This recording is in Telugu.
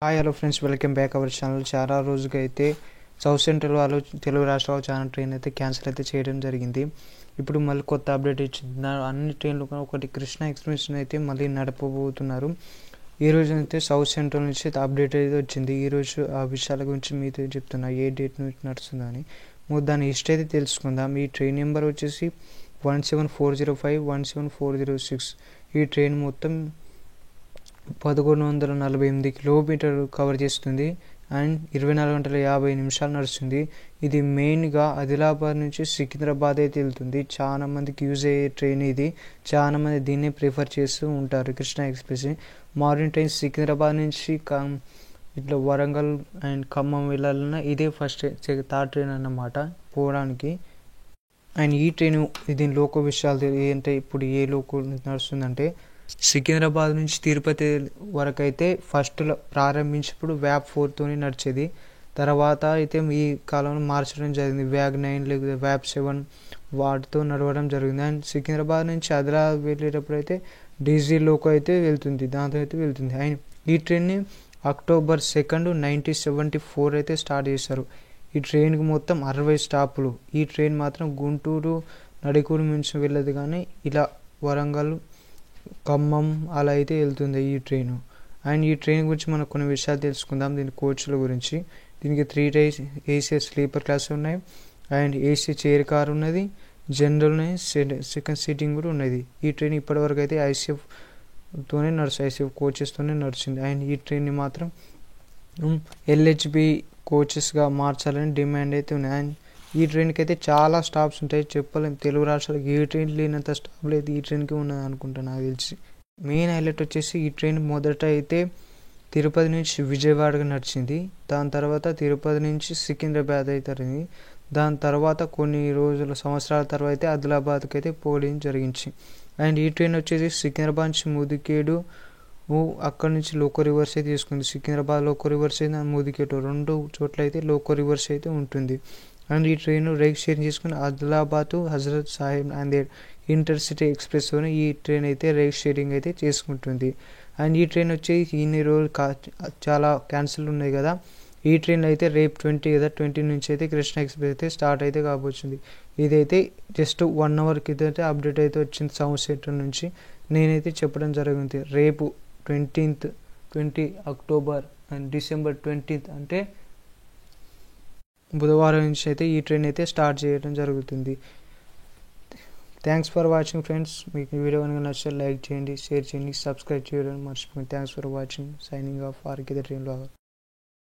Hi hello friends, welcome back our channel. చాలా రోజుగా అయితే సౌత్ సెంట్రల్ వాళ్ళు తెలుగు రాష్ట్రాల చాలా ట్రైన్ అయితే క్యాన్సిల్ అయితే చేయడం జరిగింది. ఇప్పుడు మళ్ళీ కొత్త అప్డేట్ ఇచ్చింది. అన్ని ట్రైన్లు ఒకటి కృష్ణ ఎక్స్ప్రెస్ అయితే మళ్ళీ నడపబోతున్నారు. ఈ రోజు అయితే సౌత్ సెంట్రల్ నుంచి అప్డేట్ అయితే వచ్చింది. ఈరోజు ఆ విషయాల గురించి మీతో చెప్తున్నా, ఏ డేట్ నుంచి నడుస్తుందని. దాని హిస్టరీ అయితే తెలుసుకుందాం. ఈ ట్రైన్ నెంబర్ వచ్చేసి 17405 17406. ఈ ట్రైన్ మొత్తం 1148 కిలోమీటర్లు కవర్ చేస్తుంది అండ్ 24 గంటల 50 నిమిషాలు నడుస్తుంది. ఇది మెయిన్గా ఆదిలాబాద్ నుంచి సికింద్రాబాద్ అయితే వెళ్తుంది. చాలా మందికి యూజ్ అయ్యే ట్రైన్ ఇది. చాలా మంది దీన్నే ప్రిఫర్ చేస్తూ ఉంటారు, Krishna express. Morning train Secunderabad నుంచి ఇట్లా వరంగల్ అండ్ ఖమ్మం వెళ్ళాలన్నా ఇదే ఫస్ట్ థర్డ్ ట్రైన్ అన్నమాట పోవడానికి. అండ్ ఈ ట్రైన్ దీని లోకో విషయాలు ఏంటంటే, ఇప్పుడు ఏ లోకో నడుస్తుందంటే, సికింద్రాబాద్ నుంచి తిరుపతి వరకు అయితే ఫస్ట్లో ప్రారంభించినప్పుడు వ్యాప్ 4తో నడిచేది. తర్వాత అయితే ఈ కాలంలో మార్చడం జరిగింది. వ్యాగ్ 9 లేకపోతే వ్యాప్ 7 వాటితో నడవడం జరిగింది. అండ్ సికింద్రాబాద్ నుంచి ఆదిలాబాద్ వెళ్ళేటప్పుడు అయితే డీజిల్ లోకో అయితే వెళ్తుంది, దాంతో అయితే వెళ్తుంది. అండ్ ఈ ట్రైన్ని October 2, 1974 అయితే స్టార్ట్ చేశారు. ఈ ట్రైన్కి మొత్తం 60 స్టాపులు. ఈ ట్రైన్ మాత్రం గుంటూరు నడికూరు నుంచి వెళ్ళదు, కానీ ఇలా వరంగల్ ఖమ్మం అలా అయితే వెళ్తుంది ఈ ట్రైన్. అండ్ ఈ ట్రైన్ గురించి మనం కొన్ని విషయాలు తెలుసుకుందాం. దీని కోచ్ల గురించి. దీనికి 3 టైర్స్ ఏసీ స్లీపర్ క్లాస్ ఉన్నాయి అండ్ ఏసీ చైర్ కార్ ఉన్నది, జనరల్ ఉన్నాయి, సెకండ్ సీటింగ్ కూడా ఉన్నది. ఈ ట్రైన్ ఇప్పటివరకు అయితే ఐసీఎఫ్ కోచెస్తోనే నడిచింది. అండ్ ఈ ట్రైన్ని మాత్రం ఎల్హెచ్బి కోచెస్గా మార్చాలని డిమాండ్ అయితే ఉంది. అండ్ ఈ ట్రైన్కి అయితే చాలా స్టాప్స్ ఉంటాయి, చెప్పలేము. తెలుగు రాష్ట్రాలకు ఏ ట్రైన్ లేనంత స్టాప్లు అయితే ఈ ట్రైన్కి ఉన్నది అనుకుంటాను నాకు తెలిసి. మెయిన్ హైలైట్ వచ్చేసి ఈ ట్రైన్ మొదట అయితే తిరుపతి నుంచి విజయవాడగా నడిచింది. దాని తర్వాత తిరుపతి నుంచి సికింద్రాబాద్ అవుతుంది. దాని తర్వాత కొన్ని సంవత్సరాల తర్వాత అయితే ఆదిలాబాద్కి అయితే పోవడం జరిగింది. అండ్ ఈ ట్రైన్ వచ్చేసి సికింద్రాబాద్ నుంచి ముదికేడు, అక్కడ నుంచి లోకో రివర్స్ అయితే తీసుకుంది. సికింద్రాబాద్ లోకో రివర్స్ అయితే ముదికేడు 2 చోట్ల అయితే లోకో రివర్స్ అయితే ఉంటుంది. అండ్ ఈ ట్రైన్ రైట్ షేరింగ్ చేసుకుని Adilabad Hazrat Sahib and intercity express ఈ ట్రైన్ అయితే రైట్ షేరింగ్ అయితే చేసుకుంటుంది. అండ్ ఈ ట్రైన్ వచ్చేసి ఇన్ని రోజులు చాలా క్యాన్సిల్ ఉన్నాయి కదా. ఈ ట్రైన్ అయితే రేపు 20 నుంచి అయితే కృష్ణ ఎక్స్ప్రెస్ అయితే స్టార్ట్ అయితే కాబోతుంది. ఇదైతే జస్ట్ 1 అవర్ కింద అప్డేట్ అయితే వచ్చింది సౌత్ సెంటర్ నుంచి. నేనైతే చెప్పడం జరిగింది, రేపు 20 అక్టోబర్ అండ్ డిసెంబర్ 20 అంటే బుధవారం నుంచి అయితే ఈ ట్రైన్ అయితే స్టార్ట్ చేయడం జరుగుతుంది. Thanks for watching friends. మీకు వీడియో కనుక నచ్చితే లైక్ చేయండి, షేర్ చేయండి, సబ్స్క్రైబ్ చేయడం మర్చిపోయింది. Thanks for watching. Signing off RK the train blogger.